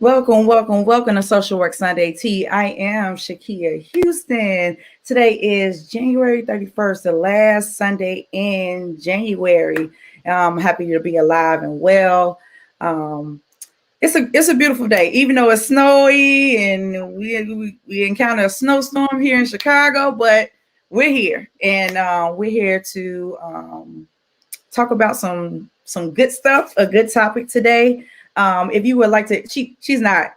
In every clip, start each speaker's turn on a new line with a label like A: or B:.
A: Welcome to Social Work Sunday Tea. I am Shakia Houston. Today is January 31st, the last Sunday in January. I'm happy to be alive and well. It's a beautiful day, even though it's snowy and we encounter a snowstorm here in Chicago, but we're here and we're here to talk about some good stuff, a good topic today. If you would like to, she's not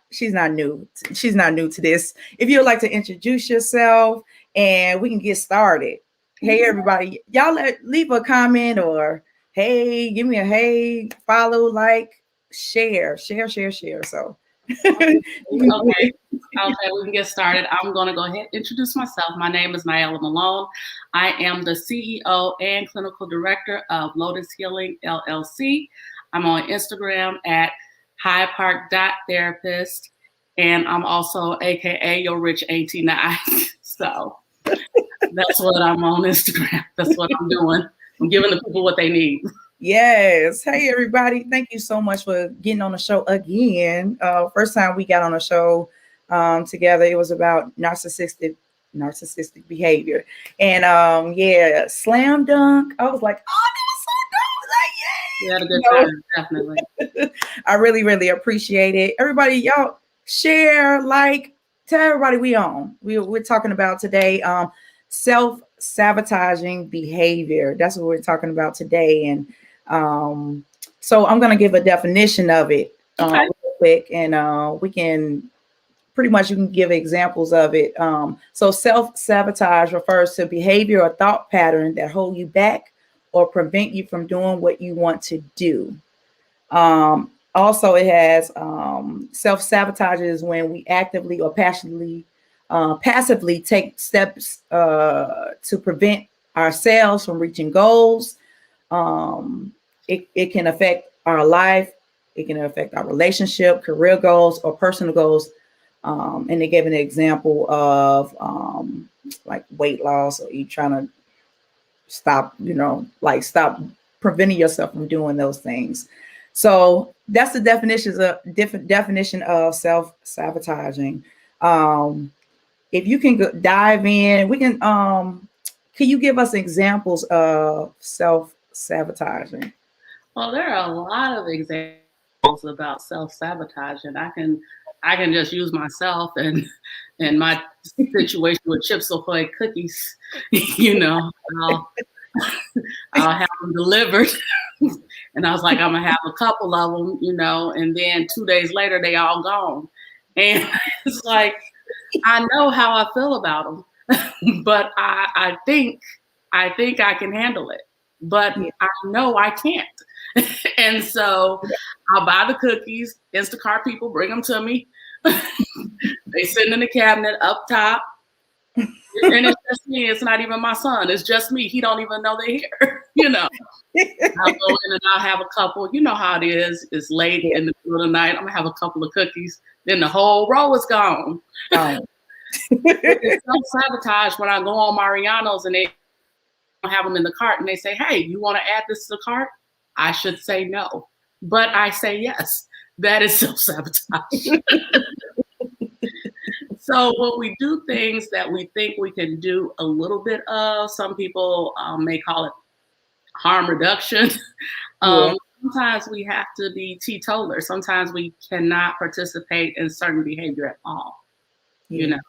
A: new. She's not new to this. If you would like to introduce yourself and we can get started. Hey everybody, y'all leave a comment or hey, give me a hey, follow, like, share. So
B: Okay, we can get started. I'm going to go ahead and introduce myself. My name is Nyla Malone. I am the CEO and clinical director of Lotus Healing LLC. I'm on Instagram at highpark.therapist, and I'm also AKA Your Rich 89. So that's what I'm on Instagram. That's what I'm doing. I'm giving the people what they need.
A: Yes. Hey, everybody. Thank you so much for getting on the show again. First time we got on the show together, it was about narcissistic behavior. And yeah, slam dunk. I was like, oh, that was so dope. Like, yay.
B: We had a good time, definitely.
A: I really appreciate it. Everybody, y'all share, like, tell everybody we on. We're talking about today self-sabotaging behavior. That's what we're talking about today. And so I'm going to give a definition of it real quick, and we can pretty much, you can give examples of it. So self-sabotage refers to behavior or thought pattern that hold you back or prevent you from doing what you want to do. Also, it has self-sabotage is when we actively or passively take steps to prevent ourselves from reaching goals. It can affect our life. It can affect our relationship, career goals, or personal goals. And they gave an example of like weight loss, or you trying to stop preventing yourself from doing those things. So that's the definition of self-sabotaging. If you can dive in, we can. Can you give us examples of self-sabotaging?
B: Well, there are a lot of examples about self-sabotaging. I can just use myself and my situation with Chips Ahoy cookies. You know, I'll have them delivered, and I was like, I'm gonna have a couple of them, you know, and then 2 days later they all gone, and it's like I know how I feel about them, but I think I can handle it, but I know I can't. And so I'll buy the cookies. Instacart people bring them to me. They sit in the cabinet up top. And it's just me. It's not even my son. It's just me. He don't even know they're here. You know, I'll go in and I'll have a couple. You know how it is. It's late in the middle of the night. I'm going to have a couple of cookies. Then the whole row is gone. It's self-sabotage when I go on Mariano's and they have them in the cart and they say, hey, you want to add this to the cart? I should say no, but I say yes. That is self-sabotage. So when we do things that we think we can do a little bit of, some people may call it harm reduction. Sometimes we have to be teetotaler. Sometimes we cannot participate in certain behavior at all. You know,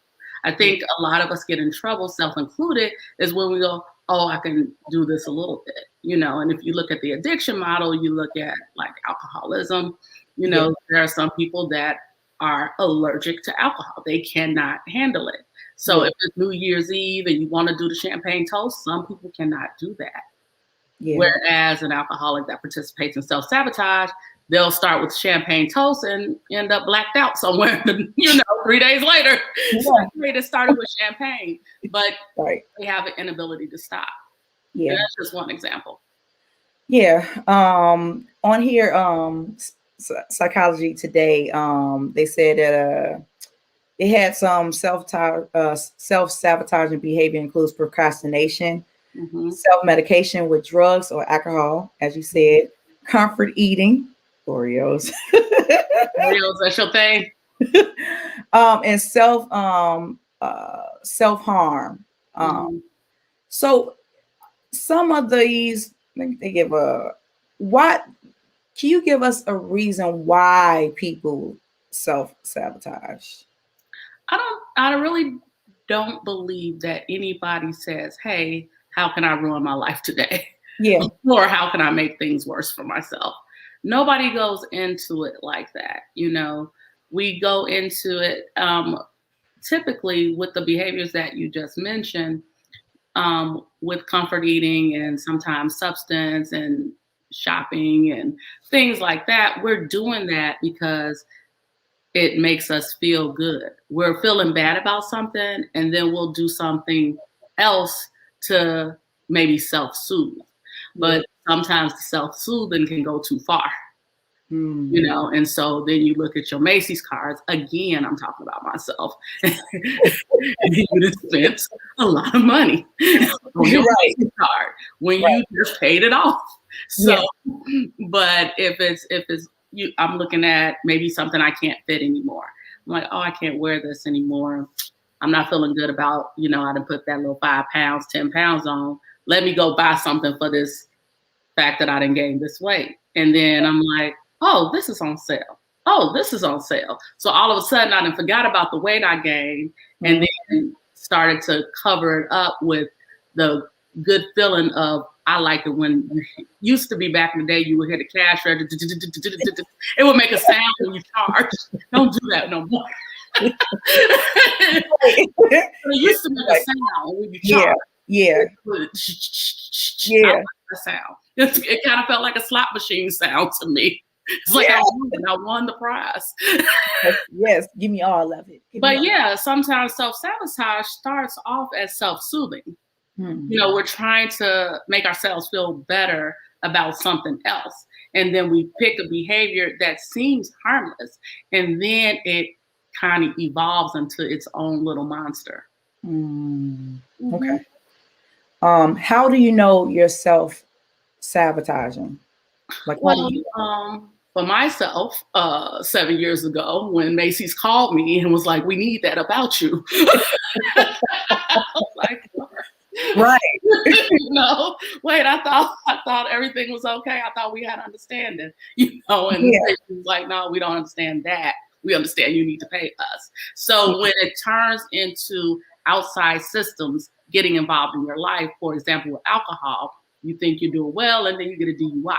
B: I think a lot of us get in trouble, self included, is when we go, oh, I can do this a little bit, you know. And if you look at the addiction model, you look at like alcoholism, you know, there are some people that are allergic to alcohol. They cannot handle it. So if it's New Year's Eve and you want to do the champagne toast, some people cannot do that. Whereas an alcoholic that participates in self-sabotage, they'll start with champagne toast and end up blacked out somewhere, you know, 3 days later. So they just started with champagne, but they have an inability to stop. Yeah, and that's just one example.
A: Yeah. On here, Psychology Today, they said that it had some self-sabotaging behavior includes procrastination, self-medication with drugs or alcohol, as you said, comfort eating, Oreos.
B: Oreos, that's your thing?
A: And self harm.
B: Mhm.
A: So some of these, they give a what? Can you give us a reason why people self sabotage?
B: I really don't believe that anybody says, "Hey, how can I ruin my life today?"
A: Yeah.
B: Or how can I make things worse for myself? Nobody goes into it like that. We go into it typically with the behaviors that you just mentioned, with comfort eating and sometimes substance and shopping and things like that. We're doing that because it makes us feel good. We're feeling bad about something, and then we'll do something else to maybe self-soothe.
A: Yeah.
B: But sometimes the self-soothing can go too far.
A: Hmm.
B: And so then you look at your Macy's cards. Again, I'm talking about myself. You just spent a lot of money on your
A: Right.
B: Macy's card when
A: Right.
B: you just paid it off.
A: Yeah.
B: So, but if it's you, I'm looking at maybe something I can't fit anymore. I'm like, oh, I can't wear this anymore. I'm not feeling good about, I done put that little 5 pounds, 10 pounds on. Let me go buy something for this fact that I didn't gain this weight. And then I'm like, oh, this is on sale. Oh, this is on sale. So all of a sudden I done forgot about the weight I gained and then started to cover it up with the good feeling of, I like it when you used to be back in the day, you would hit a cash register. It would make a sound when you charge. Don't do that no more. It used to make a sound when you
A: Yeah.
B: charge.
A: Yeah.
B: I
A: Yeah.
B: like that sound. It kind of felt like a slot machine sound to me. It's like
A: Yeah.
B: I won the prize.
A: Yes. Give me all of it.
B: But yeah, sometimes self-sabotage starts off as self-soothing. We're trying to make ourselves feel better about something else. And then we pick a behavior that seems harmless. And then it kind of evolves into its own little monster.
A: Okay. How do you know you're self sabotaging? Like, how do
B: Well,
A: you?
B: for myself, 7 years ago, when Macy's called me and was like, "We need that about you," I was like,
A: Right.
B: wait, I thought everything was okay. I thought we had understanding, and
A: Yeah.
B: Macy's was like, "No, we don't understand that. We understand you need to pay us." So when it turns into outside systems getting involved in your life, for example, with alcohol, you think you're doing well, and then you get a DUI.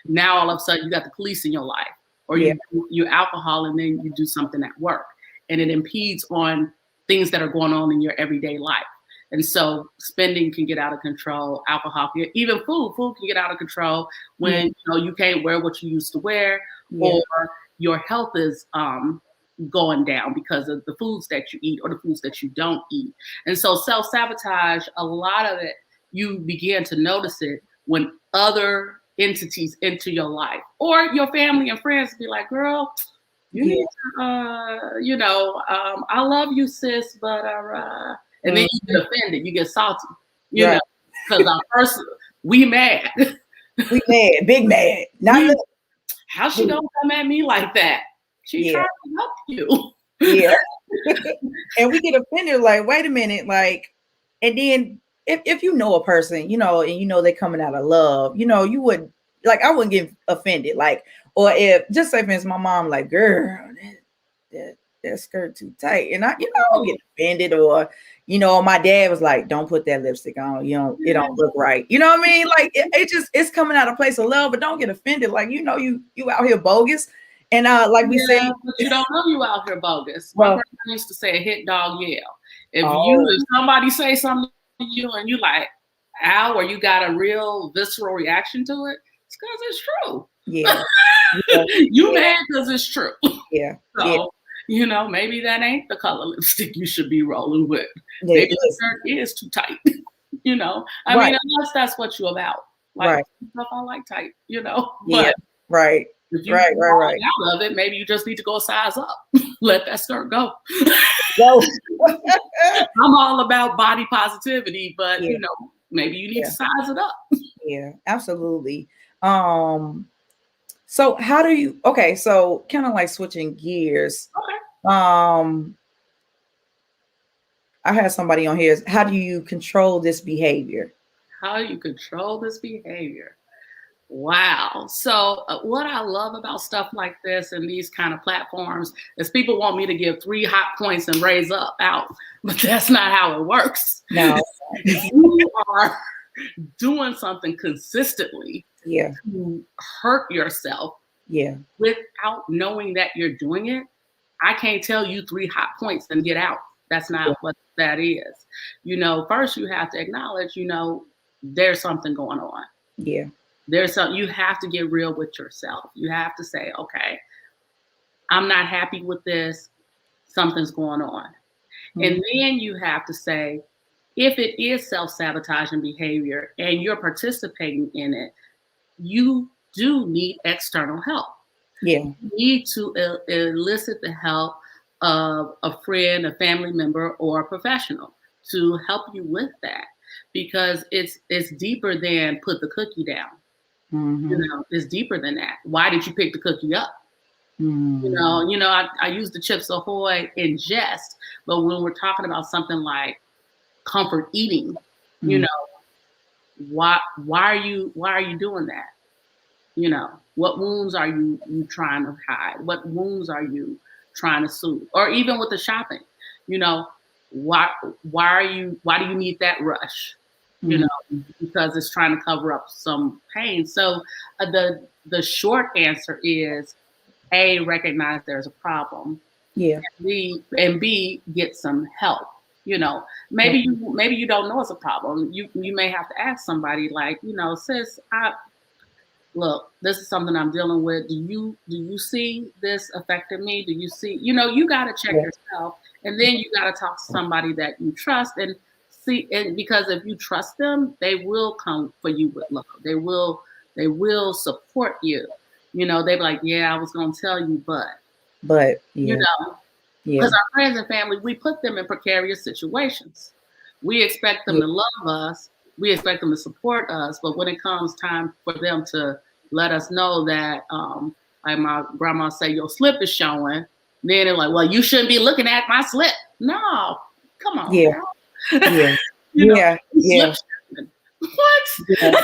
B: Now all of a sudden you got the police in your life, or
A: Yeah.
B: you alcohol, and then you do something at work, and it impedes on things that are going on in your everyday life. And so spending can get out of control. Alcohol, even food can get out of control when you can't wear what you used to wear,
A: Yeah.
B: or your health is going down because of the foods that you eat or the foods that you don't eat. And so self-sabotage, a lot of it, you begin to notice it when other entities enter your life, or your family and friends be like, girl, you
A: Yeah.
B: need to, I love you, sis, but, and then you get offended, you get salty,
A: Right.
B: because our person, we mad.
A: We mad, big mad. Not little.
B: How she gonna come at me like that? She
A: Yeah.
B: trying to help you.
A: Yeah. And we get offended, like, wait a minute, like, and then if you know a person, and they're coming out of love, you would, like, I wouldn't get offended, like, or if, just say for instance, my mom, like, girl, that skirt too tight, and I don't get offended, or my dad was like, don't put that lipstick on, it don't look right, you know what I mean, like, it's coming out of a place of love, but don't get offended, like, you out here bogus. And like we say,
B: but you don't know you out here bogus. My
A: well,
B: grandma used to say, a hit dog yell. If
A: oh,
B: somebody say something to you and you like, ow, or you got a real visceral reaction to it, it's because it's true.
A: yeah,
B: You mad because it's true.
A: yeah,
B: So, maybe that ain't the color lipstick you should be rolling with.
A: yeah,
B: Maybe the shirt is too tight. I
A: right,
B: mean, unless that's what you're about. Like,
A: right,
B: stuff I like tight,
A: yeah,
B: but
A: right,
B: if you
A: right,
B: out of it, maybe you just need to go a size up. Let that skirt go.
A: go.
B: I'm all about body positivity, but
A: Yeah,
B: maybe you need to size it up.
A: yeah, absolutely. Um, So how do you, okay, so kind of like switching gears.
B: Okay.
A: I had somebody on here. How do you control this behavior?
B: How you control this behavior? Wow. So, what I love about stuff like this and these kind of platforms is people want me to give 3 hot points and raise up out, but that's not how it works.
A: No.
B: If you are doing something consistently
A: Yeah.
B: to hurt yourself
A: Yeah.
B: without knowing that you're doing it, I can't tell you 3 hot points and get out. That's not what that is. First you have to acknowledge, there's something going on.
A: Yeah.
B: You have to get real with yourself. You have to say, okay, I'm not happy with this. Something's going on. Mm-hmm. And then you have to say, if it is self-sabotaging behavior and you're participating in it, you do need external help.
A: Yeah.
B: You need to elicit the help of a friend, a family member, or a professional to help you with that, because it's deeper than put the cookie down.
A: Mm-hmm.
B: It's deeper than that. Why did you pick the cookie up?
A: Mm-hmm.
B: I use the Chips Ahoy in jest, but when we're talking about something like comfort eating,
A: Mm-hmm.
B: Why are you doing that? What wounds are you trying to hide? What wounds are you trying to soothe? Or even with the shopping, why do you need that rush? Because it's trying to cover up some pain. So the short answer is A, recognize there's a problem.
A: Yeah.
B: And B, get some help. Maybe you don't know it's a problem. You may have to ask somebody like, sis, look, this is something I'm dealing with. Do you see this affecting me? Do you see, you got to check yourself, and then you got to talk to somebody that you trust and see. And because if you trust them, they will come for you with love. They will support you. They'll be like, yeah, I was going to tell you, but
A: yeah.
B: Because our friends and family, we put them in precarious situations. We expect them to love us. We expect them to support us. But when it comes time for them to let us know that, like my grandma say, your slip is showing, then they're like, well, you shouldn't be looking at my slip. No, come on.
A: Yeah. Yeah. Yeah.
B: Slip shaming. What? Yeah.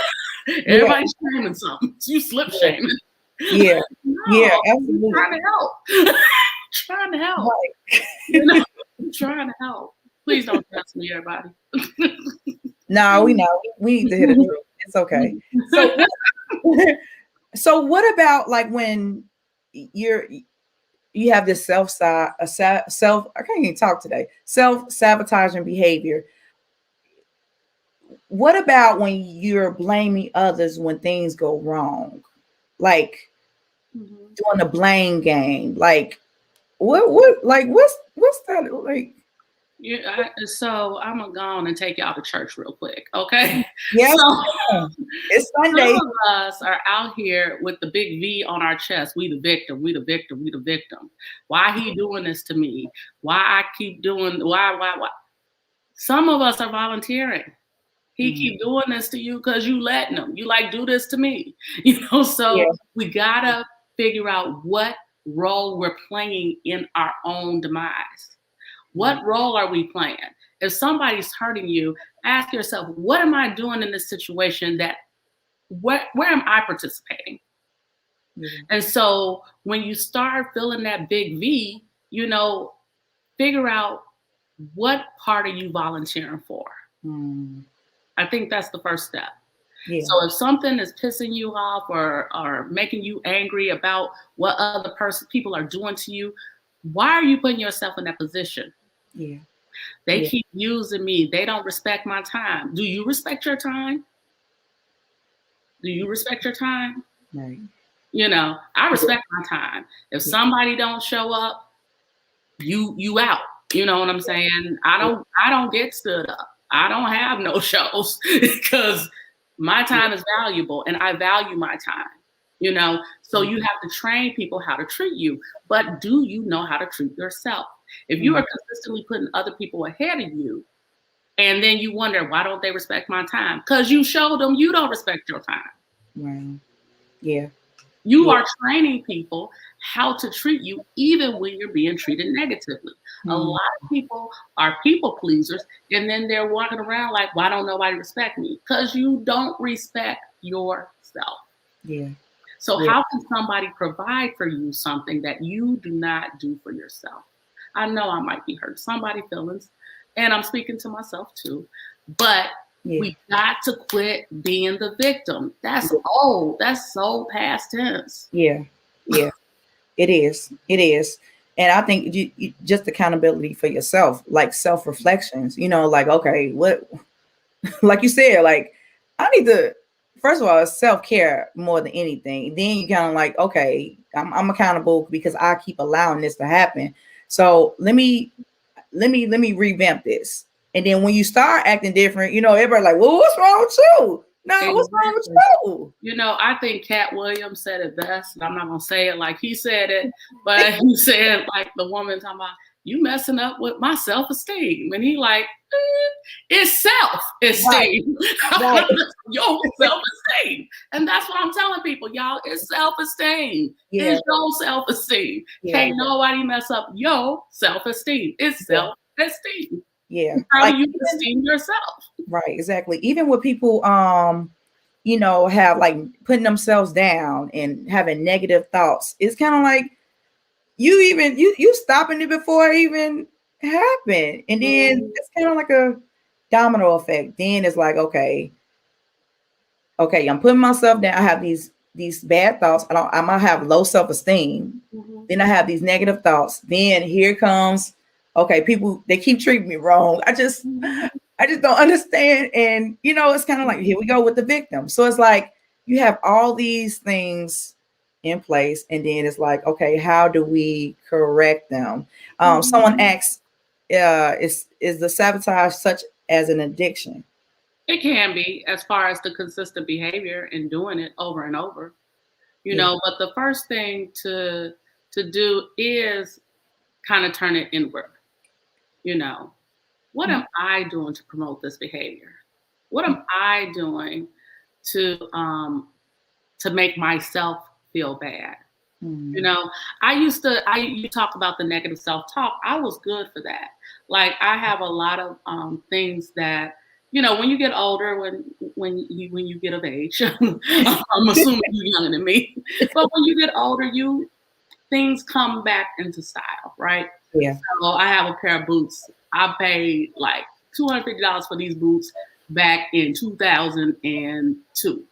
B: Everybody's shaming something. You slip shaming.
A: Yeah.
B: No,
A: yeah. Absolutely.
B: I'm trying to help. Trying to help. Right. I'm trying to help. Please don't test me, everybody.
A: No, we know. We need to hit it. It's okay. So what about like when you have this I can't even talk today. Self-sabotaging behavior. What about when you're blaming others when things go wrong? Like doing the blame game. Like what's that like?
B: Yeah, so I'm gonna go on and take y'all to church real quick, okay?
A: Yes,
B: so,
A: it's Sunday.
B: Some of us are out here with the big V on our chest. We the victim. We the victim. We the victim. Why he doing this to me? Why I keep doing? Why? Some of us are volunteering. He keep doing this to you because you letting him. You like, do this to me, So we gotta figure out what role we're playing in our own demise. What role are we playing? If somebody's hurting you, ask yourself, what am I doing in this situation where am I participating? And so when you start feeling that big V, figure out what part are you volunteering for? I think that's the first step. Yeah. So if something is pissing you off or making you angry about what other people are doing to you, why are you putting yourself in that position?
A: Yeah.
B: They keep using me. They don't respect my time. Do you respect your time? Do you respect your time?
A: Right.
B: I respect my time. If somebody don't show up, you out. You know what I'm saying? I don't get stood up. I don't have no shows because my time is valuable and I value my time. So you have to train people how to treat you. But do you know how to treat yourself? If you are consistently putting other people ahead of you, and then you wonder, why don't they respect my time? Because you showed them you don't respect your time.
A: Right. Yeah.
B: You are training people how to treat you even when you're being treated negatively. A lot of people are people pleasers, and then they're walking around like, why don't nobody respect me? Because you don't respect yourself.
A: Yeah.
B: So how can somebody provide for you something that you do not do for yourself? I know I might be hurt somebody's feelings, and I'm speaking to myself too, but we got to quit being the victim. That's old. That's so past tense.
A: Yeah. It is. It is. And I think you just accountability for yourself, like self-reflections, like, okay, what, like you said, like, I need to, first of all, it's self-care more than anything. Then you kind of like, okay, I'm accountable because I keep allowing this to happen. So let me revamp this. And then when you start acting different, everybody like, well, what's wrong with you? No, what's wrong with you?
B: I think Cat Williams said it best. I'm not gonna say it like he said it, but he said like the woman talking about you messing up with my self-esteem. And he like, it's self-esteem. Right. Your self-esteem. And that's what I'm telling people, y'all. It's self-esteem. It's your self-esteem. Can't nobody mess up your self-esteem. It's self-esteem.
A: Yeah.
B: How do you esteem yourself?
A: Right, exactly. Even with people have like putting themselves down and having negative thoughts, it's kind of like you stopping it before it even happened. And then it's kind of like a domino effect. Then it's like, okay, I'm putting myself down. I have these bad thoughts. I might have low self-esteem. Then I have these negative thoughts. Then here comes, okay, people, they keep treating me wrong. I just don't understand. And it's kind of like, here we go with the victim. So it's like you have all these things in place, and then it's like, okay, how do we correct them? Someone asks, is the sabotage such as an addiction?
B: It can be, as far as the consistent behavior and doing it over and over, but the first thing to do is kind of turn it inward. What am I doing to promote this behavior? What am I doing to make myself feel bad? You talk about the negative self-talk. I was good for that. Like, I have a lot of things that, when you get older, when you get of age, I'm assuming you're younger than me, but when you get older, things come back into style, right?
A: Yeah.
B: So I have a pair of boots. I paid like $250 for these boots back in 2002.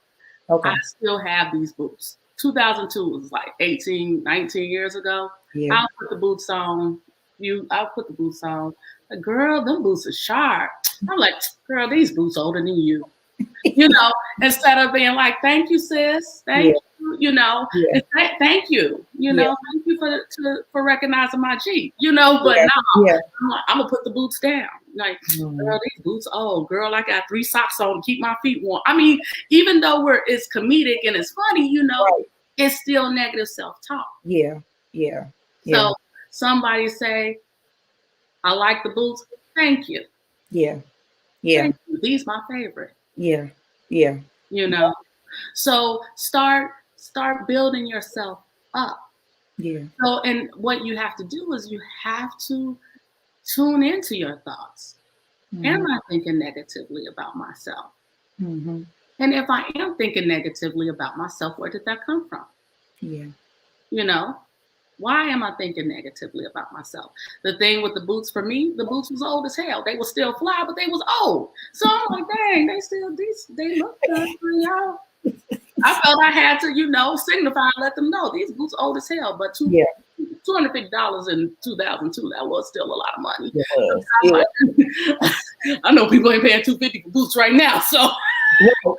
A: Okay.
B: I still have these boots. 2002 was like 18, 19 years ago.
A: Yeah.
B: I'll put the boots on. I'll put the boots on. Like, girl, them boots are sharp. I'm like, girl, these boots older than you. Instead of being like, thank you, sis. Thank you. Thank you. Thank you for recognizing my Jeep. But no, I'm gonna put the boots down. Like, girl, these boots, oh girl, I got 3 socks on to keep my feet warm. I mean, even though it's comedic and it's funny, it's still negative self-talk.
A: Yeah.
B: So somebody say, I like the boots. Thank you.
A: Yeah.
B: Thank you. These my favorite.
A: Yeah.
B: So start building yourself up.
A: Yeah.
B: So, and what you have to do is you have to tune into your thoughts. Am I thinking negatively about myself? And if I am thinking negatively about myself, where did that come from?
A: Yeah.
B: Why am I thinking negatively about myself? The thing with the boots, for me, the boots was old as hell. They were still fly, but they was old. So I'm like, dang, they look good for y'all. I felt I had to, signify and let them know these boots old as hell. But $250 in 2002, that was still a lot of money. I know people ain't paying $250 for boots right now. So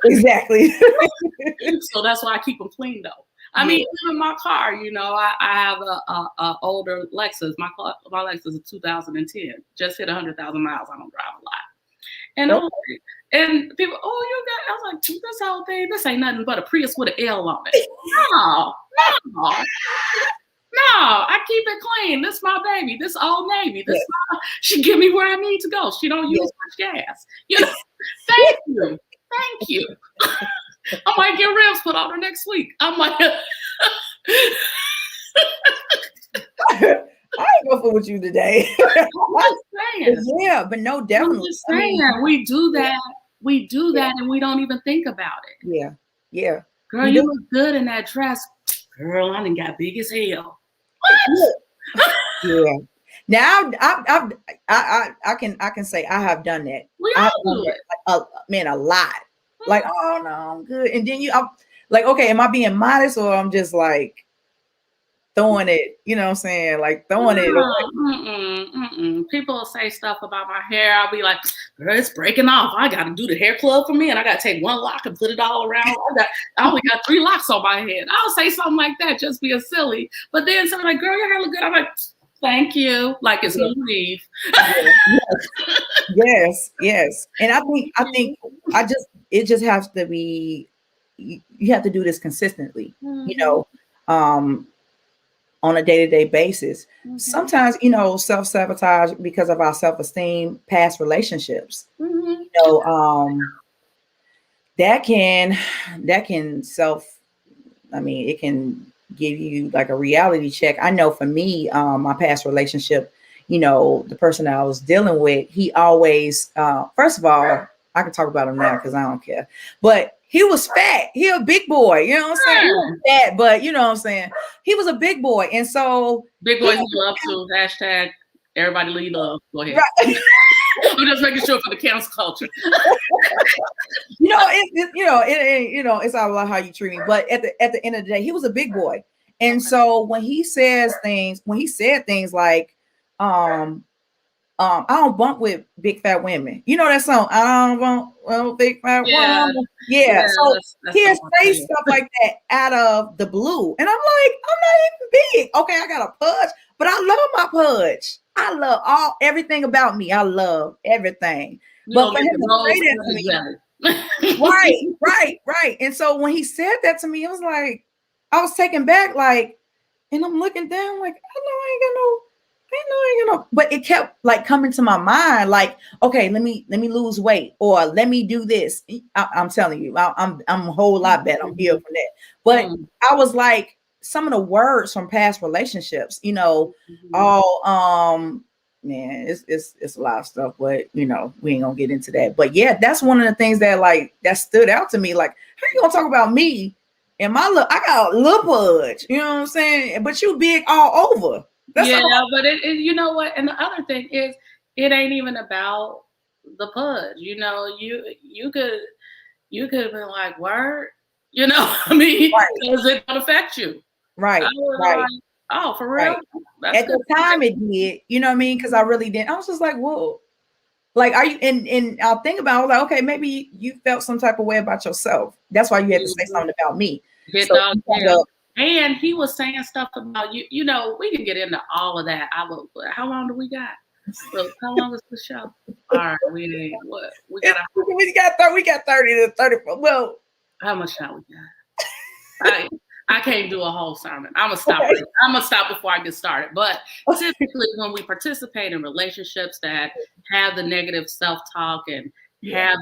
A: exactly.
B: So that's why I keep them clean, though. I mean, even my car, I have a older Lexus. My Lexus is 2010. Just hit 100,000 miles. I don't drive a lot. And people, oh, you got, I was like, this whole thing, this ain't nothing but a Prius with an L on it. No. I keep it clean. This is my baby. This Old Navy. She get me where I need to go. She don't use much gas. Thank you. I might get ribs put on her next week. I might.
A: I ain't gonna fool with you today. Yeah, but no, definitely.
B: I'm just saying, we do that. We do that, and we don't even think about it.
A: Yeah, yeah.
B: Girl, you look good in that dress. Girl, I done got big as hell.
A: What? Yeah. Now I can say I have done that.
B: We all do it.
A: Man, a lot. Like, oh no, I'm good. And then I'm like, okay, am I being modest or I'm just like throwing it, you know what I'm saying? Like throwing it away.
B: People say stuff about my hair. I'll be like, girl, it's breaking off. I got to do the hair club for me, and I got to take one lock and put it all around. I only got 3 locks on my head. I'll say something like that, just being silly. But then somebody like, girl, your hair look good. I'm like, thank you. Like it's New Eve.
A: Yes. And I think it just has to be, you have to do this consistently, you know, on a day-to-day basis. Sometimes, you know, self-sabotage because of our self-esteem, past relationships, you know, that can it can give you like a reality check. I know for me, my past relationship, you know, the person that I was dealing with, he always, first of all, I can talk about him now because I don't care, but he was fat. He a big boy, you know what I'm saying? He was fat, but you know what I'm saying? He was a big boy. And so
B: big boys need love too. Hashtag everybody lead love. Go ahead. Right. I'm just making sure for the cancel culture.
A: You know, it's all about how you treat me. But at the end of the day, he was a big boy. And so when he said things like, I don't bump with big fat women. You know that song? I don't bump with big fat women. Yeah. So he'll say stuff like that out of the blue. And I'm like, I'm not even big. Okay, I got a pudge, but I love my pudge. I love everything about me. I love everything. But for him to say that to me, right. And so when he said that to me, I was taken back, like, and I'm looking down, like, I know I ain't got no, but it kept like coming to my mind, like, okay, let me lose weight, or let me do this. I'm telling you, I'm a whole lot better. I'm healed from that. But I was like, some of the words from past relationships, you know, man, it's a lot of stuff, but you know, we ain't gonna get into that. But yeah, that's one of the things that stood out to me. Like, how you gonna talk about me and my look? I got a little pudge, you know what I'm saying? But you big all over.
B: But you know what? And the other thing is, it ain't even about the pudge. You know, you could have been like, word, you know, I mean, because it don't affect you.
A: Right.
B: Like, oh, for real?
A: Right. At the time it did, you know what I mean? Because I really didn't. I was just like, whoa. Like, are you, and I'll think about it, I was like, okay, maybe you felt some type of way about yourself. That's why you had to say something about me.
B: And he was saying stuff about you. You know, we can get into all of that. How long do we got? So how long is the show? All right, we got
A: 30 to 34. Well,
B: how much time we got? I can't do a whole sermon. I'm gonna stop. Okay. I'm gonna stop before I get started. But typically, when we participate in relationships that have the negative self-talk and have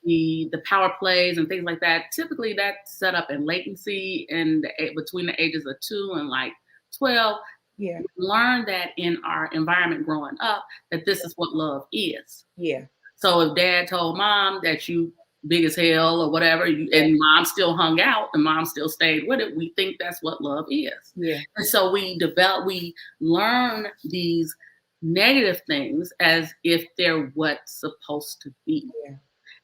B: the power plays and things like that, typically that's set up in latency and between the ages of 2 and like 12.
A: Yeah,
B: we learn that in our environment growing up that this is what love is.
A: Yeah.
B: So if dad told mom that you big as hell or whatever, and mom still hung out and mom still stayed with it, we think that's what love is.
A: Yeah.
B: And so we learn these negative things as if they're what's supposed to be.
A: Yeah.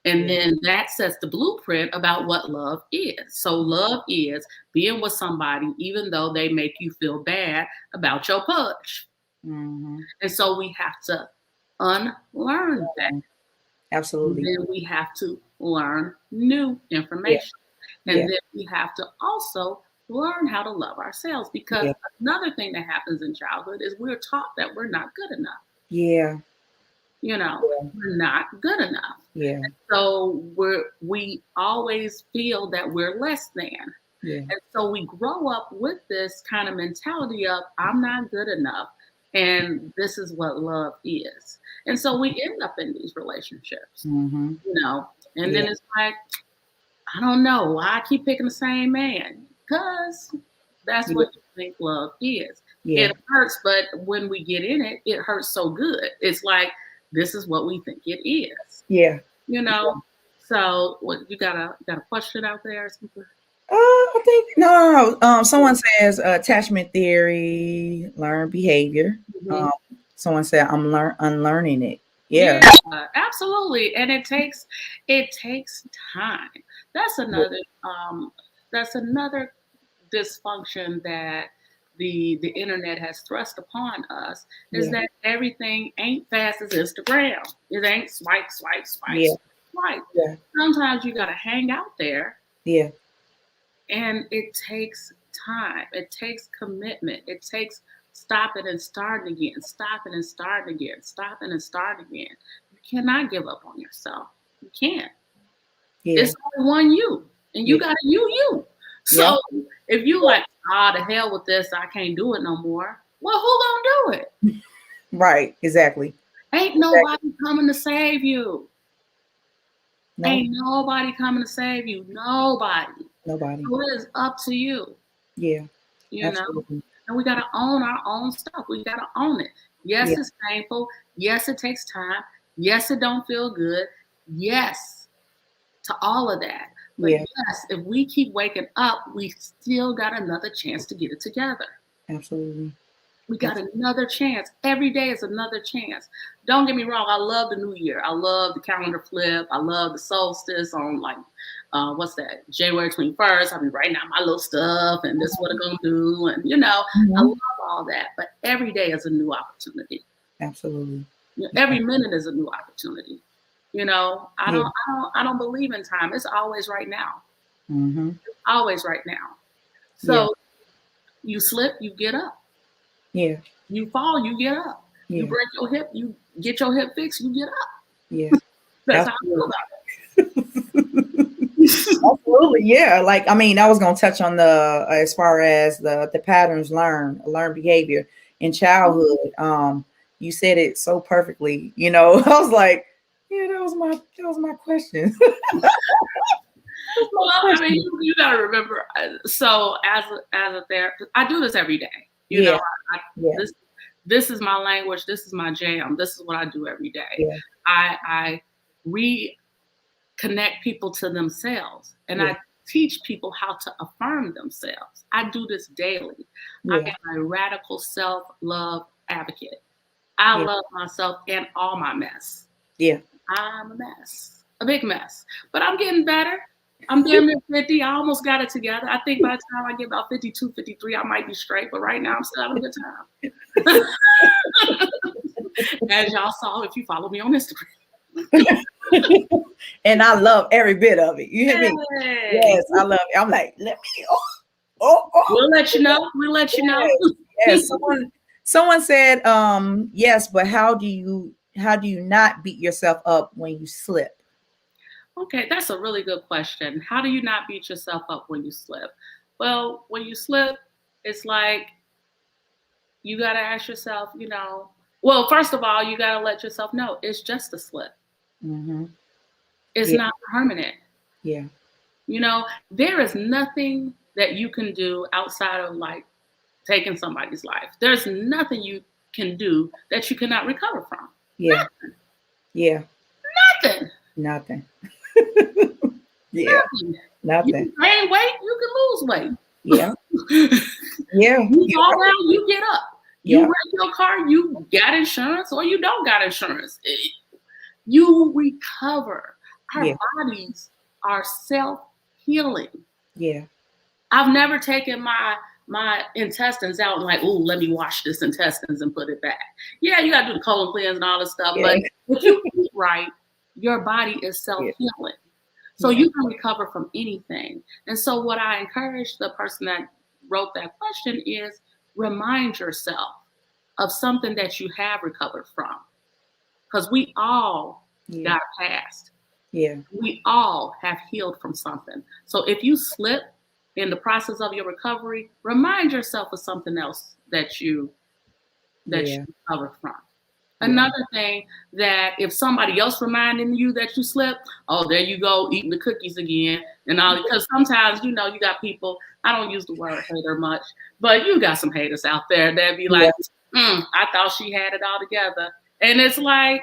B: And then that sets the blueprint about what love is. So love is being with somebody, even though they make you feel bad about your pudge.
A: Mm-hmm.
B: And so we have to unlearn that.
A: Absolutely.
B: And then we have to learn new information. And then we have to also learn how to love ourselves, because another thing that happens in childhood is we're taught that we're not good enough.
A: Yeah.
B: You know, we're not good enough.
A: Yeah.
B: And so we always feel that we're less than.
A: Yeah.
B: And so we grow up with this kind of mentality of, I'm not good enough. And this is what love is. And so we end up in these relationships,
A: mm-hmm.
B: you know, and then it's like, I don't know why I keep picking the same man. Because that's
A: Yeah.
B: what you think love is.
A: Yeah.
B: It hurts, but when we get in it, it hurts so good. It's like, this is what we think it is.
A: Yeah.
B: You know? So what you got a question out there or something?
A: I think no. Someone says attachment theory, learn behavior.
B: Mm-hmm.
A: Um, someone said I'm unlearning it. Yeah.
B: Yeah, absolutely. And it takes time. That's
A: Yeah.
B: another um that's another dysfunction that the internet has thrust upon us is
A: Yeah.
B: that everything ain't fast as Instagram. It ain't swipe, swipe, swipe,
A: Yeah.
B: swipe.
A: Yeah.
B: Sometimes you gotta hang out there,
A: Yeah.
B: and it takes time. It takes commitment. It takes stopping and starting again, stopping and starting again, stopping and starting again. You cannot give up on yourself. You can't.
A: Yeah.
B: It's only one you, and you
A: Yeah.
B: got to you.
A: Yeah.
B: So if you like, the hell with this, I can't do it no more. Well, who gonna do it?
A: Right. Exactly.
B: Ain't
A: Exactly.
B: nobody coming to save you.
A: No.
B: Ain't nobody coming to save you. Nobody.
A: Nobody.
B: So it is up to you.
A: Yeah.
B: You know.
A: Absolutely.
B: And we got to own our own stuff. We got to own it.
A: Yeah.
B: Yes, it's painful. Yes, it takes time. Yes, it don't feel good. Yes, to all of that. But
A: Yeah.
B: yes, if we keep waking up, we still got another chance to get it together.
A: Absolutely.
B: We got another chance. Every day is another chance. Don't get me wrong. I love the new year. I love the calendar flip. I love the solstice on like, what's that? January 21st. I'll be writing out my little stuff and this is what I'm going to do. And, I love all that. But every day is a new opportunity.
A: Absolutely.
B: Every minute is a new opportunity. I
A: Yeah.
B: don't believe in time. It's always right now.
A: Mm-hmm.
B: Always right now.
A: Yeah.
B: So you slip, you get up.
A: Yeah.
B: You fall, you get up. You
A: Yeah.
B: break your hip, you get your hip fixed, you get up.
A: Yeah.
B: That's how I feel about it.
A: Absolutely. Yeah. Like, I mean, I was going to touch on the, as far as the patterns learned behavior in childhood. You said it so perfectly, I was like, yeah, that was my question.
B: Well, I mean, you got to remember. So as a therapist, I do this every day.
A: Yeah.
B: Yeah. This is my language. This is my jam. This is what I do every day.
A: Yeah.
B: I reconnect people to themselves, and I teach people how to affirm themselves. I do this daily.
A: Yeah.
B: I am a radical self-love advocate. I love myself and all my mess.
A: Yeah.
B: I'm a mess, a big mess, but I'm getting better. I'm damn near 50. I almost got it together. I think by the time I get about 52, 53, I might be straight, but right now I'm still having a good time. As y'all saw, if you follow me on Instagram.
A: And I love every bit of it. You hear me? Yes, I love it. I'm like, let me.
B: We'll let you know. We'll let you know.
A: Yes. Someone said, yes, but how do you not beat yourself up when you slip?
B: Okay, that's a really good question. How do you not beat yourself up when you slip? Well, when you slip, it's like you got to ask yourself, well, first of all, you got to let yourself know it's just a slip.
A: Mm-hmm.
B: It's not permanent.
A: Yeah.
B: There is nothing that you can do outside of like taking somebody's life. There's nothing you can do that you cannot recover from.
A: Yeah.
B: Nothing.
A: Yeah.
B: Nothing.
A: Yeah. Nothing.
B: You can gain weight, you can lose weight.
A: Yeah. Yeah.
B: You fall down, you get up. You wreck your car, you got insurance or you don't got insurance. You recover. Our bodies are self-healing.
A: Yeah.
B: I've never taken my intestines out and like, oh, let me wash this intestines and put it back. Yeah, you got to do the colon cleanse and all this stuff. But if you eat right, your body is self-healing. So you can recover from anything. And so what I encourage the person that wrote that question is remind yourself of something that you have recovered from. Because we all got past.
A: Yeah.
B: We all have healed from something. So if you slip in the process of your recovery, remind yourself of something else that you recovered from. Another thing that if somebody else reminding you that you slipped, oh, there you go, eating the cookies again. And all, because sometimes, you got people, I don't use the word hater much, but you got some haters out there that be like, I thought she had it all together. And it's like,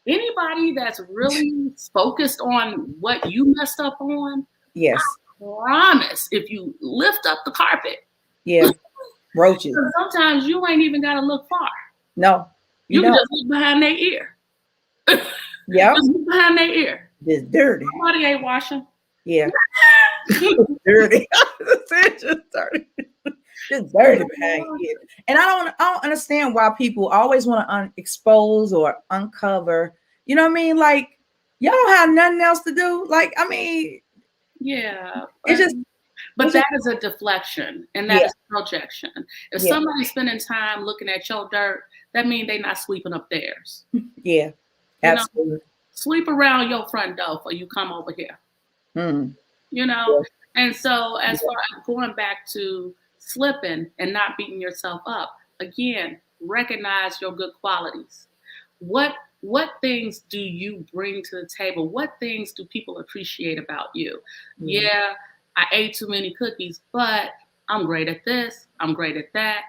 B: anybody that's really focused on what you messed up on, I promise if you lift up the carpet,
A: roaches.
B: Sometimes you ain't even got to look far.
A: No.
B: You can just look behind their ear. Just look behind their ear.
A: It's dirty.
B: Somebody ain't washing.
A: Yeah. Dirty. Just dirty. Just dirty behind you. And I don't understand why people always want to expose or uncover. You know what I mean? Like, y'all don't have nothing else to do. Like, I mean,
B: yeah.
A: It's just,
B: but that is a deflection, and that is projection. If somebody's spending time looking at your dirt, that means they're not sweeping up theirs.
A: Yeah, absolutely.
B: Sweep around your front door before you come over here. And so as far as going back to slipping and not beating yourself up, again, recognize your good qualities. What things do you bring to the table? What things do people appreciate about you? Yeah, I ate too many cookies, but I'm great at this. I'm great at that.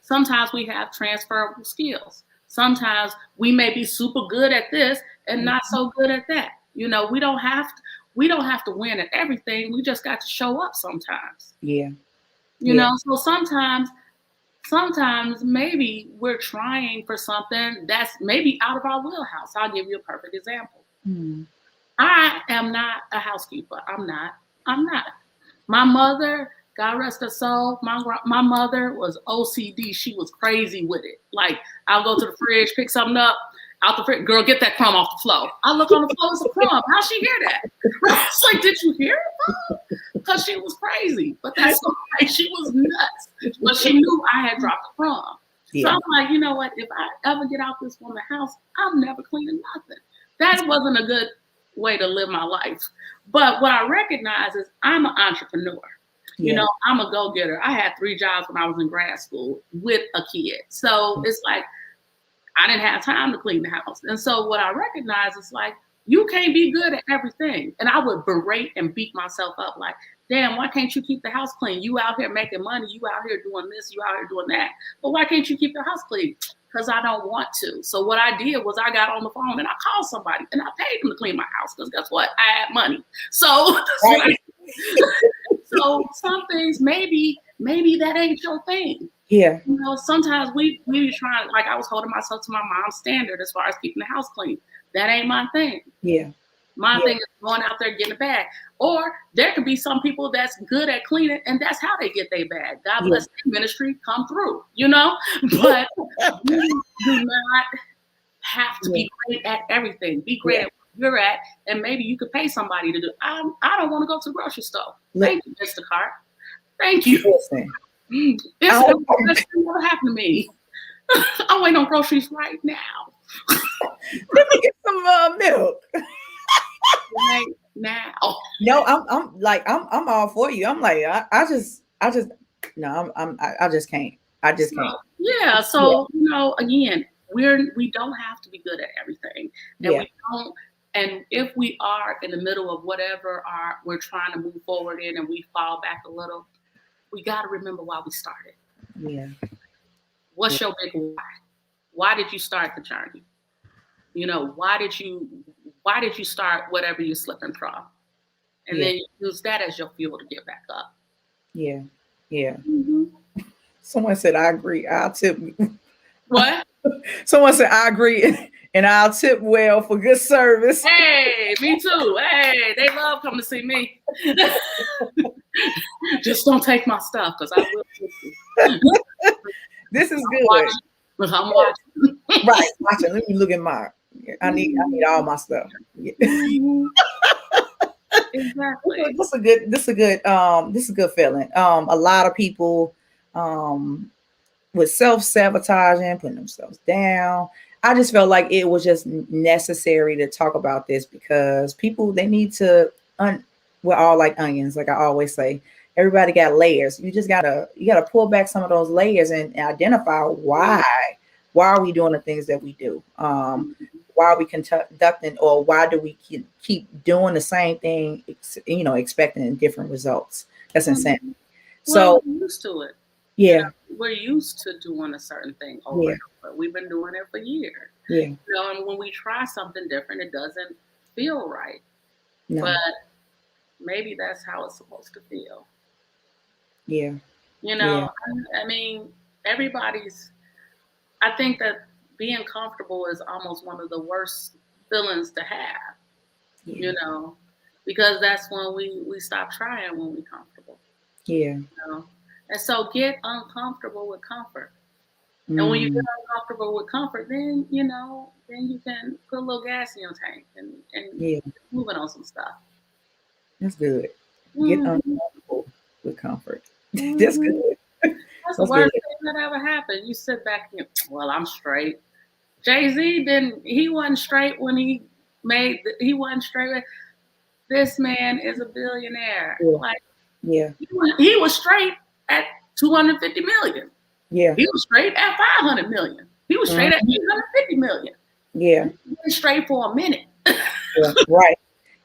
B: Sometimes we have transferable skills. Sometimes we may be super good at this and not so good at that. We don't have to win at everything. We just got to show up sometimes. So sometimes maybe we're trying for something that's maybe out of our wheelhouse. I'll give you a perfect example. I am not a housekeeper. I'm not. My mother, God rest her soul, my mother was OCD. She was crazy with it. Like, I'll go to the fridge, pick something up, out the fridge, girl, get that crumb off the floor. I look on the floor, it's a crumb. How'd she hear that? It's like, did you hear it? Because she was crazy. But that's okay. She was nuts. But she knew I had dropped the crumb. So I'm like, you know what? If I ever get out this woman's house, I'm never cleaning nothing. That wasn't a good way to live my life. But what I recognize is I'm an entrepreneur. I'm a go-getter. I had 3 jobs when I was in grad school with a kid. So it's like, I didn't have time to clean the house. And so what I recognize is like, you can't be good at everything. And I would berate and beat myself up like, damn, why can't you keep the house clean? You out here making money. You out here doing this. You out here doing that. But why can't you keep the house clean? Because I don't want to. So what I did was I got on the phone and I called somebody and I paid them to clean my house because guess what? I had money. So, so some things, maybe that ain't your thing.
A: Yeah.
B: Sometimes we try, like I was holding myself to my mom's standard as far as keeping the house clean. That ain't my thing.
A: Yeah.
B: My thing is going out there getting a bag. Or there could be some people that's good at cleaning and that's how they get their bag. God bless their ministry, come through, But you do not have to be great at everything. Be great at what you're at, and maybe you could pay somebody to do. I don't want to go to the grocery store. Thank you, Mr. Cart. Thank you.
A: Listen.
B: It's never happened to me. I'm waiting on groceries right now.
A: Let me get some milk.
B: Right now.
A: No, I'm all for you. I'm like, I just no, I just can't. I just can't.
B: Yeah. So again, we don't have to be good at everything, and we don't. And if we are in the middle of whatever we're trying to move forward in, and we fall back a little, we got to remember why we started.
A: Yeah.
B: What's your big why? Why did you start the journey? Why did you start whatever you're slipping from? And then you use that as your fuel to get back up.
A: Yeah. Yeah. Mm-hmm. Someone said, I agree. I'll tip.
B: What?
A: Someone said, I agree. And I'll tip well for good service.
B: Hey, me too. Hey, they love coming to see me. Just don't take my stuff because I will tip you.
A: This is good.
B: I'm watching.
A: Right, watching. Let me look at mine. I need all my stuff.
B: Exactly.
A: This is a good feeling. A lot of people with self-sabotaging, putting themselves down. I just felt like it was just necessary to talk about this because people, they need to we're all like onions, like I always say. Everybody got layers. You gotta pull back some of those layers and identify why Why are we doing the things that we do? Why are we conducting, or why do we keep doing the same thing, expecting different results? That's insane.
B: Mhm. Well,
A: So
B: we're used to it. You
A: yeah,
B: know, we're used to doing a certain thing over
A: yeah,
B: and over. We've been doing it for years.
A: yeah,
B: You know, and when we try something different, it doesn't feel right. But
A: no,
B: maybe that's how it's supposed to feel.
A: yeah,
B: You
A: yeah,
B: know, I mean, everybody's, I think that being comfortable is almost one of the worst feelings to have,
A: yeah,
B: you know, because that's when we stop trying when we're comfortable,
A: yeah.
B: you know. And so get uncomfortable with comfort. And when you get
A: Mm,
B: uncomfortable with comfort, then, you know, then you can put a little gas in your tank and
A: yeah,
B: moving on some stuff.
A: that's good. Get
B: Hmm.
A: uncomfortable with comfort. That's
B: Hmm.
A: good.
B: That's the
A: That's good.
B: worst thing that ever happened. You sit back and, well, I'm straight. Jay-Z didn't, he wasn't straight when he wasn't straight. This man is a billionaire.
A: Yeah,
B: Like,
A: yeah,
B: he was straight at 250 million.
A: yeah,
B: He was straight at 500 million. He was straight at
A: mhm,
B: 850 million.
A: yeah,
B: He was straight for a minute.
A: yeah. Right.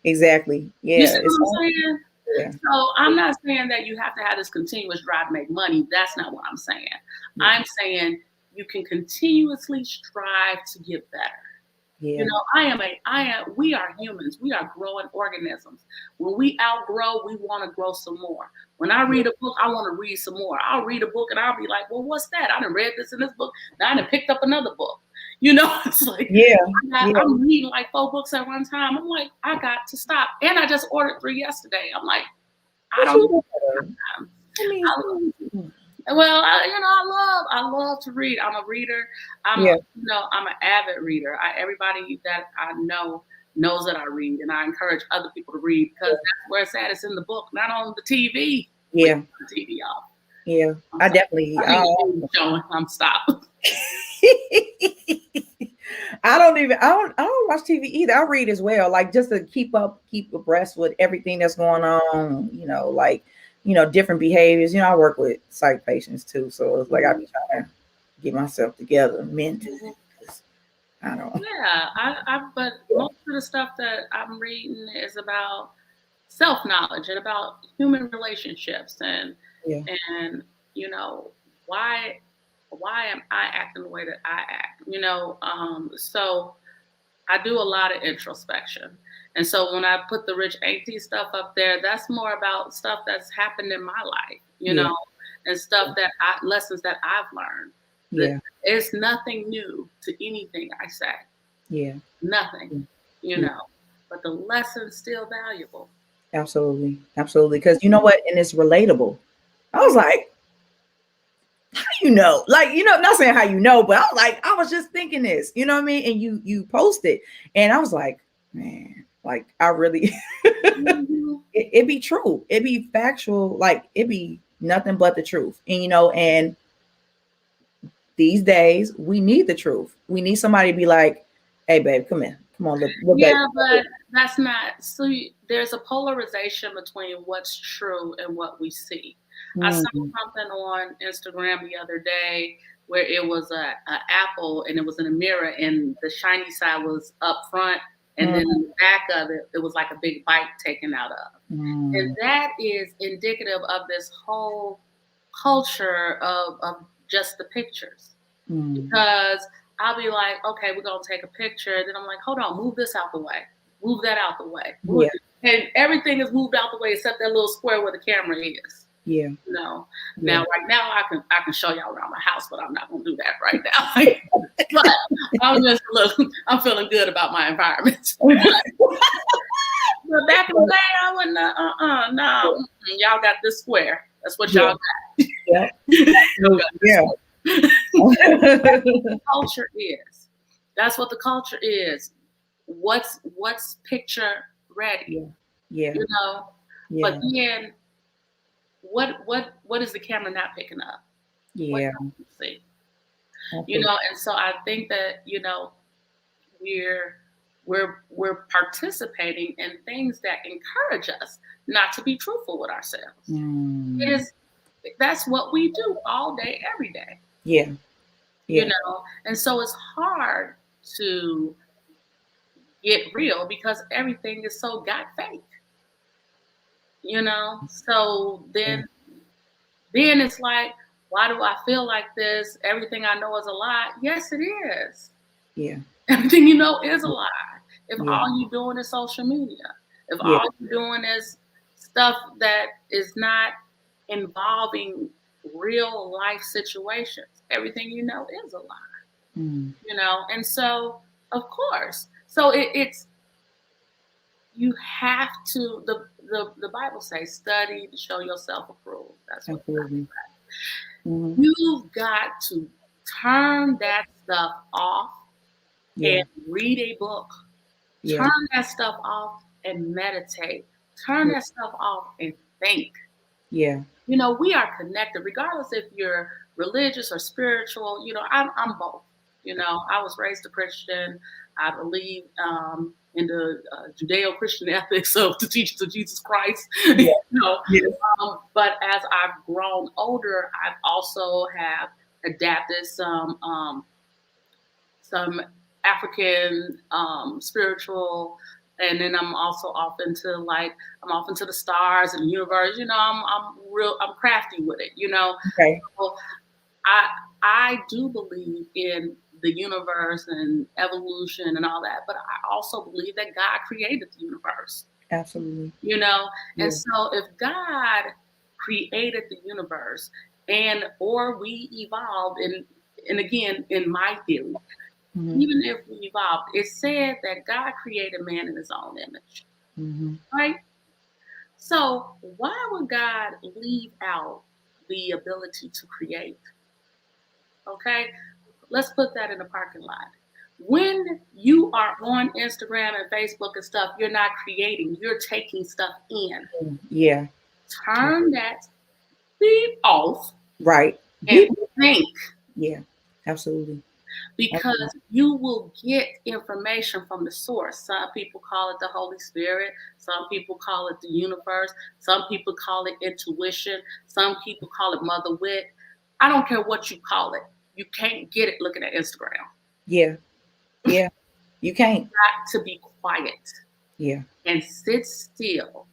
A: Exactly.
B: You
A: Yeah.
B: see
A: It's
B: what I'm saying?
A: yeah,
B: So I'm not saying that you have to have this continuous drive to make money. That's not what I'm saying.
A: yeah,
B: I'm saying you can continuously strive to get better. You
A: yeah,
B: know, we are humans. We are growing organisms. When we outgrow, we want to grow some more. When I
A: yeah,
B: read a book, I want to read some more. I'll read a book and I'll be like, well, what's that? I done read this in this book. Now I done picked up another book. You know, it's like
A: yeah, yeah.
B: I'm reading like 4 books at one time. I'm like, I got to stop. And I just ordered 3 yesterday. I'm like, I
A: What
B: don't
A: you doing?
B: have time.
A: I mean,
B: Well, I love to read. I'm a reader.
A: yeah,
B: I'm an avid reader. Everybody that I know knows that I read, and I encourage other people to read because that's where it's at. It's in the book, not on the TV. We
A: yeah,
B: turn the TV off.
A: yeah.
B: I'm
A: I
B: sorry.
A: definitely.
B: I think the news is showing. I'm stopped.
A: I don't watch TV either. I read as well, like just to keep abreast with everything that's going on, like, different behaviors. I work with psych patients too. So it's like I be trying to get myself together mentally.
B: Mhm.
A: 'Cause I don't
B: Yeah, but most of the stuff that I'm reading is about self knowledge and about human relationships
A: yeah,
B: and you know why why am I acting the way that I act? So I do a lot of introspection. And so when I put the rich auntie stuff up there, that's more about stuff that's happened in my life,
A: yeah,
B: and stuff lessons that I've learned. That
A: yeah,
B: it's nothing new to anything I say.
A: yeah,
B: Nothing,
A: yeah,
B: you
A: yeah.
B: know. But the lesson's still valuable.
A: Absolutely, absolutely. Because you know what, and it's relatable. I was like, like, not saying how but I was like, I was just thinking this, you know what I mean? And you posted, and I was like, man, like I really,
B: Mhm.
A: it be true, it be factual, like it be nothing but the truth, and and these days we need the truth. We need somebody to be like, hey, babe, come here, come on, little baby.
B: Yeah, but that's not so. There's a polarization between what's true and what we see. I saw
A: Mhm.
B: something on Instagram the other day where it was a apple and it was in a mirror and the shiny side was up front and then in the back of it it was like a big bite taken out of. And
A: Mhm.
B: that is indicative of this whole culture of just the pictures
A: Mhm.
B: because I'll be like, okay, we're gonna take a picture. Then I'm like, hold on, move this out the way, move that out the way,
A: Yeah,
B: and everything is moved out the way except that little square where the camera is.
A: yeah,
B: No,
A: yeah.
B: now right now I can show y'all around my house, but I'm not gonna do that right now. But I'm feeling good about my environment. But back in the day, I wouldn't. No, y'all got this square. That's what
A: Yeah,
B: y'all got.
A: yeah,
B: Y'all got this
A: yeah.
B: square. Culture is. That's what the culture is. What's picture ready,
A: Yeah, yeah,
B: you know? But
A: yeah,
B: then what is the camera not picking up? What
A: yeah.
B: don't you see?
A: Absolutely.
B: And so I think that, we're we're participating in things that encourage us not to be truthful with ourselves. It
A: Mm,
B: is that's what we do all day, every day.
A: yeah,
B: you know, and so it's hard to get real because everything is so got fake, you know. So then it's like, why do I feel like this? Everything I know is a lie. Yes, it is.
A: Yeah.
B: Everything you know is a lie. If
A: Yeah.
B: all you're doing is social media, if
A: Yeah.
B: all you're doing is stuff that is not involving real life situations, everything you know is a lie,
A: Mm.
B: you know? And so, of course, so it's, you have to, the Bible says, study to show yourself approved. That's what
A: Absolutely. Mm-hmm.
B: you've got to turn that stuff off and
A: Yeah.
B: read a book.
A: Yeah.
B: Turn that stuff off and meditate. Turn
A: Yeah.
B: that stuff off and think.
A: Yeah.
B: You know, we are connected, regardless if you're religious or spiritual. You know, I'm both. You know, I was raised a Christian. I believe in the Judeo-Christian ethics of the teachings of Jesus Christ.
A: Yeah.
B: You know,
A: Yes.
B: but as I've grown older, I've also have adapted some African spiritual, and then I'm also off into the stars and the universe. You know, I'm crafty with it. You know,
A: Okay.
B: so I I do believe in the universe and evolution and all that, but I also believe that God created the universe.
A: Absolutely.
B: You know, and
A: Yeah.
B: so if God created the universe and or we evolved, and again in my theory,
A: Mm-hmm.
B: even if we evolved, it said that God created man in his own image,
A: Mm-hmm.
B: right? So why would God leave out the ability to create? Okay, let's put that in the parking lot. When you are on Instagram and Facebook and stuff, you're not creating, you're taking stuff in.
A: Yeah.
B: Turn that beep off
A: Right.
B: and
A: Beep.
B: think,
A: Yeah. Absolutely.
B: because you will get information from the source. Some people call it the Holy Spirit, some people call it the universe, some people call it intuition, some people call it mother wit. I don't care what you call it. You can't get it looking at Instagram.
A: Yeah. Yeah. You can't.
B: Got to be quiet
A: Yeah.
B: and sit still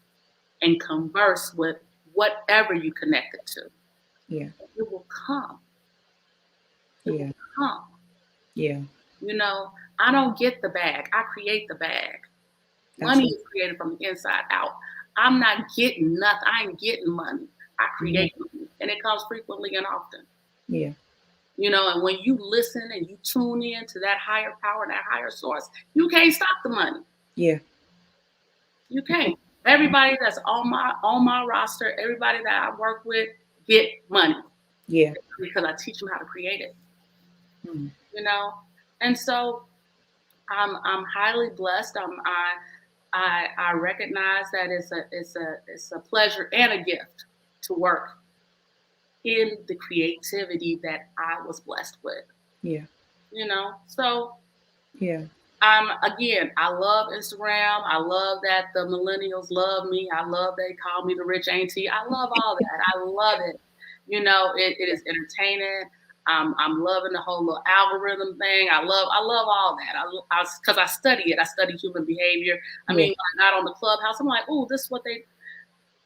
B: and converse with whatever you connected to.
A: Yeah.
B: It will come. It will
A: Yeah.
B: come.
A: Yeah.
B: You know, I don't get the bag. I create the bag. Money
A: Absolutely.
B: is created from the inside out. I'm not getting nothing. I ain't getting money. I
A: Mm-hmm.
B: create money. And it comes frequently and often.
A: Yeah.
B: You know, and when you listen and you tune in to that higher power, that higher source, you can't stop the money.
A: Yeah.
B: You can't. Everybody that's on my roster, everybody that I work with, get money
A: Yeah.
B: because I teach them how to create it.
A: Mm.
B: You know, and so I'm highly blessed. I recognize that it's a pleasure and a gift to work in the creativity that I was blessed with.
A: Yeah.
B: You know, so
A: Yeah.
B: again, I love Instagram. I love that the millennials love me. I love they call me the rich auntie. I love all that. I love it. You know, it is entertaining. I'm loving the whole little algorithm thing. I love all that. Because I study it. I study human behavior. I
A: Yeah.
B: mean, when I got on the Clubhouse, I'm like, oh, this is what they.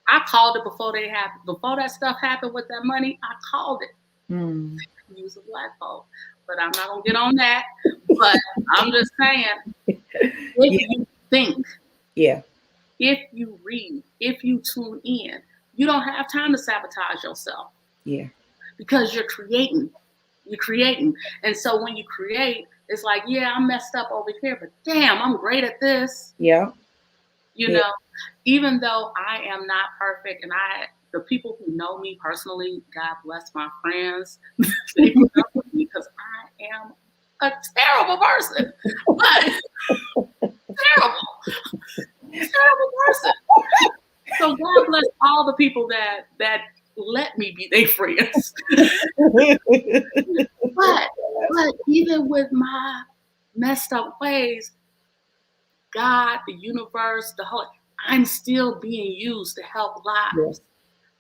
B: I called it before they happened. Before that stuff happened with that money, I called it.
A: Mm.
B: Use a black hole, but I'm not gonna get on that. But I'm just saying, if
A: Yeah.
B: you think,
A: Yeah.
B: if you read, if you tune in, you don't have time to sabotage yourself
A: Yeah.
B: because you're creating. You're creating. And so when you create, it's like, yeah, I'm messed up over here, but damn, I'm great at this.
A: Yeah.
B: You
A: Yeah.
B: know, even though I am not perfect, and the people who know me personally, God bless my friends, they put up with me because I am a terrible person. But terrible person. So God bless all the people that let me be their friends. but even with my messed up ways, God, the universe, the whole, I'm still being used to help lives.
A: Yes.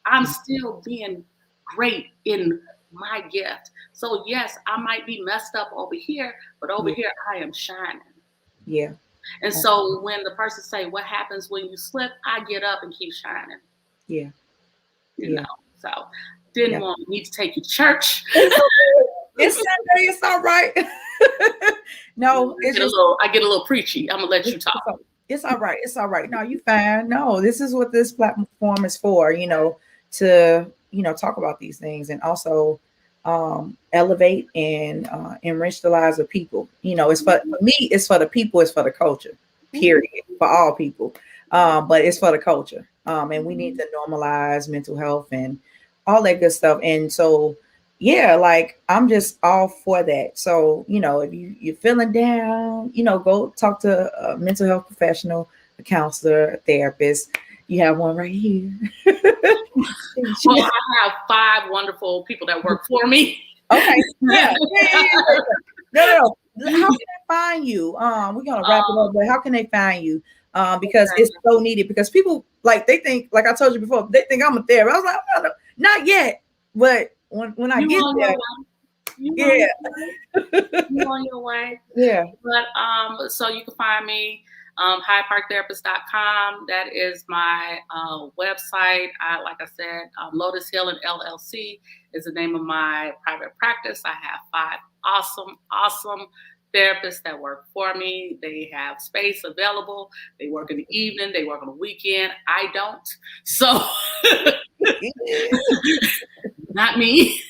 B: I'm still being great in my gift. So yes, I might be messed up over here, but over here I am shining.
A: Yeah.
B: And so when the person say, what happens when you slip? I get up and keep shining.
A: Yeah.
B: You know, so didn't want me to take you to church.
A: It's Sunday. It's all right. No, it's just
B: I get a little preachy. I'm gonna let you talk.
A: It's all right. It's all right. No, you fine. No, this is what this platform is for, to, talk about these things and also elevate and enrich the lives of people. It's for me, it's for the people, it's for the culture, period, for all people. But it's for the culture. And we need to normalize mental health and all that good stuff. And so, yeah, like I'm just all for that. So, if you're feeling down, go talk to a mental health professional, a counselor, a therapist. You have one right here.
B: Well, I have 5 wonderful people that work for me.
A: Okay. Yeah. No. How can they find you? We're gonna wrap it up, but how can they find you? Because it's so needed. Because people they think, like I told you before, they think I'm a therapist. I was like, no, not yet. But when I get there,
B: you on your way.
A: Yeah.
B: But so you can find me highparktherapist.com. That is my website. Like I said, Lotus Hill and LLC is the name of my private practice. I have 5 awesome therapists that work for me. They have space available. They work in the evening. They work on the weekend. I don't. So not me.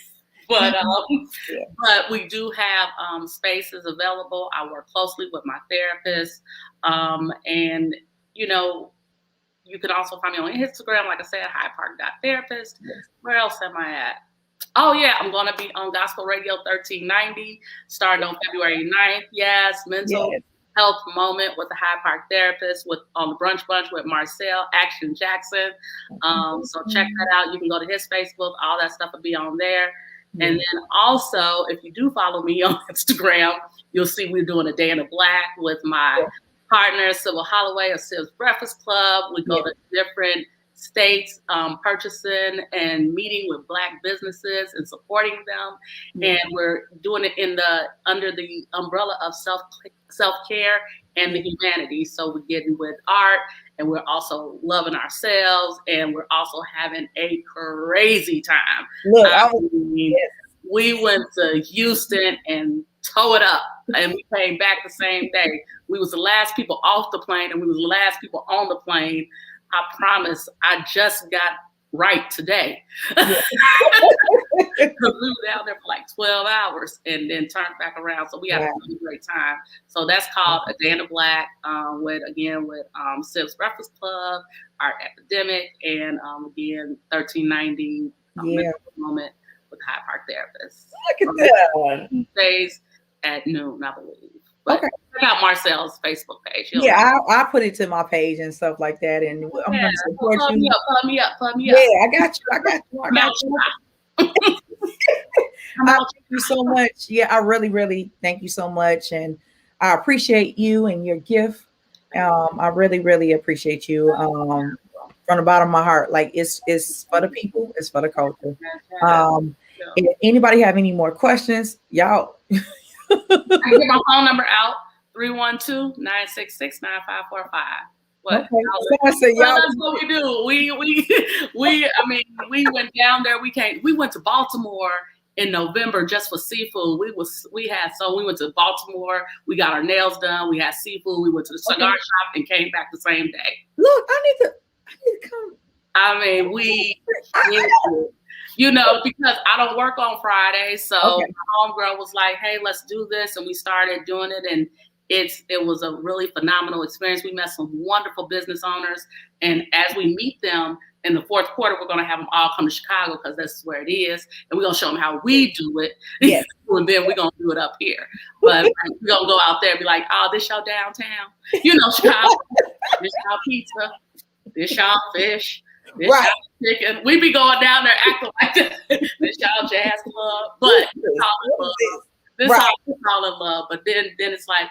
B: But we do have spaces available. I work closely with my therapist. And, you can also find me on Instagram, like I said, highpark.therapist. Where else am I at? Oh, yeah, I'm going to be on Gospel Radio 1390 starting on February 9th. Yes, mental health moment with the High Park therapist on the Brunch Bunch with Marcel Action Jackson. So check that out. You can go to his Facebook. All that stuff will be on there. And then also, if you do follow me on Instagram, you'll see we're doing a day in the black with my partner, Sybil Holloway of Sib's Breakfast Club. We go to different states, purchasing and meeting with Black businesses and supporting them. And we're doing it under the umbrella of self-care and the humanities. So we're getting with art, and we're also loving ourselves, and we're also having a crazy time. Look, we went to Houston and tore it up, and we came back the same day. We was the last people off the plane, and we was the last people on the plane. I promise, I just got right today. Because we were down there for like 12 hours and then turned back around. So we had a really great time. So that's called A Day in the Black with Sib's Breakfast Club, Art Epidemic, and again, 1390 Moment with High Park Therapists.
A: Look at that.
B: Tuesdays at noon, I believe. But check out Marcel's Facebook page.
A: I put it to my page and stuff like that, and I'm going to support you.
B: Plug me up.
A: Yeah, I got you. I thank you so much. Yeah, I really, really thank you so much, and I appreciate you and your gift. I really, really appreciate you from the bottom of my heart. Like it's for the people, it's for the culture. If anybody have any more questions, y'all.
B: I get my phone number out, 312-966-9545. What?
A: Okay. That's
B: what we do. We went down there. We went to Baltimore in November just for seafood. We went to Baltimore. We got our nails done. We had seafood. We went to the cigar shop and came back the same day.
A: Look, I need to come.
B: Because I don't work on Fridays. So my homegirl was like, hey, let's do this. And we started doing it. And it was a really phenomenal experience. We met some wonderful business owners. And as we meet them in the fourth quarter, we're going to have them all come to Chicago because that's where it is. And we're going to show them how we do it. Yes. And then we're going to do it up here. But we're going to go out there and be like, oh, this y'all downtown. Chicago. This y'all pizza. This y'all fish. This y'all chicken. We be going down there acting like this y'all jazz club. But this all in love. But then it's like,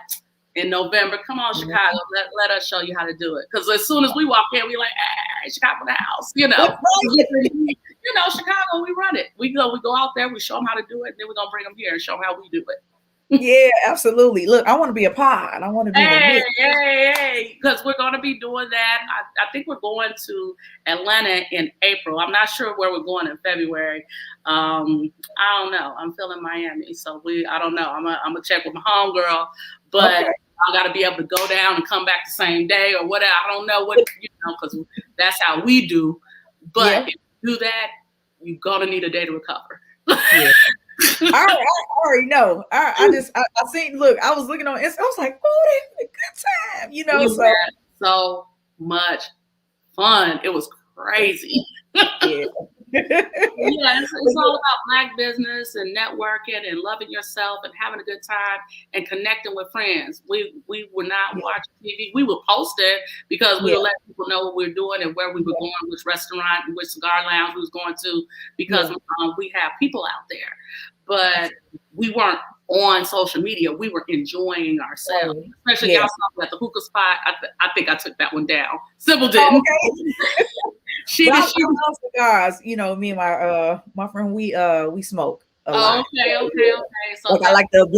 B: in November, come on, Chicago, let us show you how to do it. Because as soon as we walk in, we're like, hey, Chicago the house, You know, Chicago, we run it. We go out there, we show them how to do it, and then we're gonna bring them here and show them how we do it.
A: Yeah, absolutely. Look, I want to be a pod. I want to be in the
B: Hey,
A: mix.
B: hey, because we're going to be doing that. I think we're going to Atlanta in April. I'm not sure where we're going in February. I don't know. I'm feeling Miami, so I don't know. I'm gonna check with my homegirl, but
A: Okay.
B: I got to be able to go down and come back the same day or whatever. I don't know because that's how we do. But
A: Yeah.
B: if you do that, you're gonna need a day to recover.
A: Yeah. I already know. I seen. Look, I was looking on. I was like, oh, they had a good time.
B: We
A: So
B: had so much fun. It was crazy.
A: yeah.
B: Yeah, it's all about Black business and networking and loving yourself and having a good time and connecting with friends. We were not watching TV. We would post it because we would let people know what we were doing and where we were going, which restaurant, which cigar lounge we was going to, because we have people out there. But we weren't on social media. We were enjoying ourselves. Especially y'all saw at the hookah spot. I think I took that one down. Sybil didn't.
A: Okay. She love cigars. Me and my friend, we smoke a lot.
B: Okay.
A: So I like the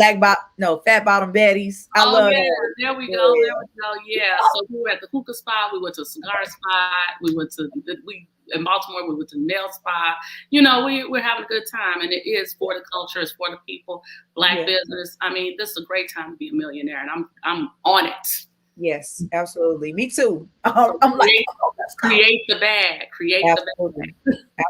A: fat bottom Betties. I love
B: that. There we go. Yeah. So we were at the hookah spot. We went to a cigar spot. We in Baltimore. We went to nail spot. We're having a good time, and it is for the culture. It's for the people. Black business. I mean, this is a great time to be a millionaire, and I'm on it.
A: Yes, absolutely. Me too. I'm
B: create the bag.
A: Absolutely.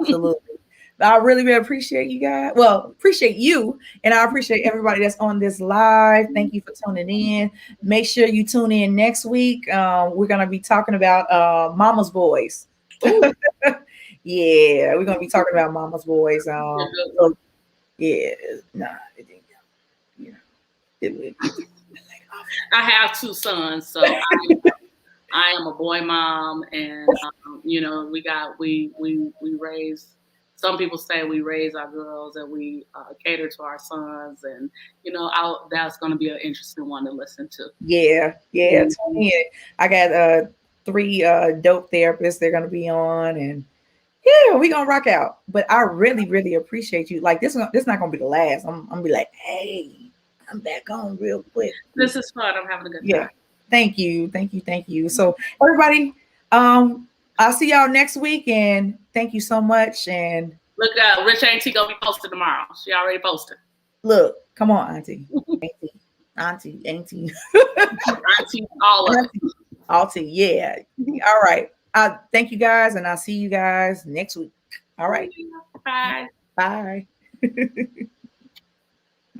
A: Absolutely. I really, really appreciate you guys. Well, appreciate you. And I appreciate everybody that's on this live. Thank you for tuning in. Make sure you tune in next week. We're going to be talking about Mama's Boys. Yeah, we're going to be talking about Mama's Boys. It didn't.
B: I have two sons, so I am a boy mom, and we raise. Some people say we raise our girls and we cater to our sons, and that's going to be an interesting one to listen to.
A: Yeah. I got 3 dope therapists they're going to be on, and we're going to rock out. But I really, really appreciate you. Like this not going to be the last. I'm going to be like, hey, I'm back on real quick.
B: This is fun. I'm having a good time.
A: Thank you. So everybody, I'll see y'all next week, and thank you so much. And
B: look out, Rich Auntie gonna be posted tomorrow. She already posted.
A: Look, come on, Auntie, Auntie, Auntie, yeah. All right. Thank you guys, and I'll see you guys next week. All right.
B: Bye.
A: Bye.